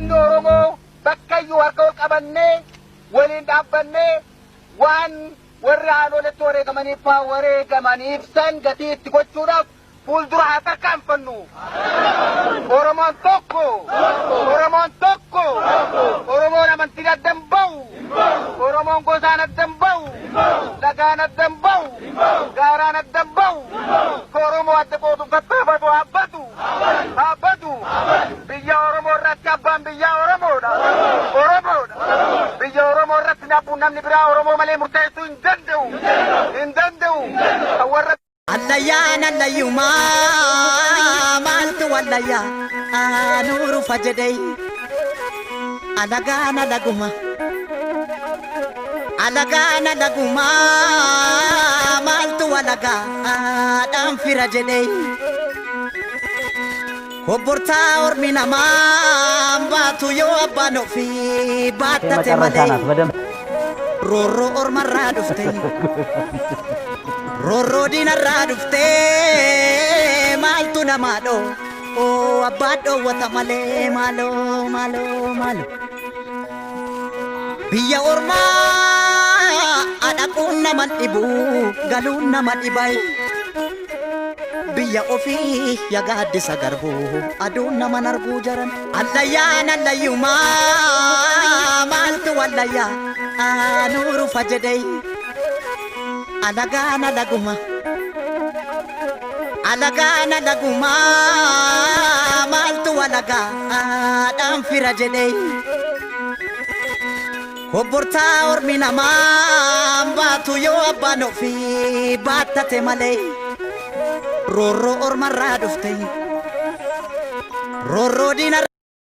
Oromoo bakka iyyuu harka ol qabannee waliin dhaabbannee waan warra aanoletti wareegamaniif wareegamaniif san gatii itti gochuudhaaf fuuldura haa tarkaanfannu. Oromoon tokko, Oromoon tokko, Oromoon amantiin addan bahu, Oromoon gosaan addan bahu, lagaan addan bahu, gaaraan addan bahu, Oromoo adda qoodu fattaafatu haabbatu, biyya Oromoo irratti abbaan biyya Oromoodha, biyya Oromoo irratti namni biraa Oromoo malee murteessuu hin danda'u. Allayyaan allayyumaa maaltu wallayyaa nuuru fajjedee alagaan alagumaa maaltu walagaadhaan fira jedhee obbortaa ormi namaa baatu yoo abbaan ofii baattate malee roorroo ormarraa dhufte. Rorro dinarraa dhuftee maaltu namaa dhoo abbaan dhoowwata malee maaloo biyya ormaa adhaquun naman dhibu galuun nama dhibay biyya ofii yagaaddisa garbuu aduun naman arguu jaran allayyaan allayyumaa maaltu wallayyaa nuuru fajjedee alagaan alagumaa maaltu walagaadhaan fira jedhee obbortaa ormi namaa baatu yoo abbaan ofii baattate malee roorroo ormarraa dhufte roorroo diinarraa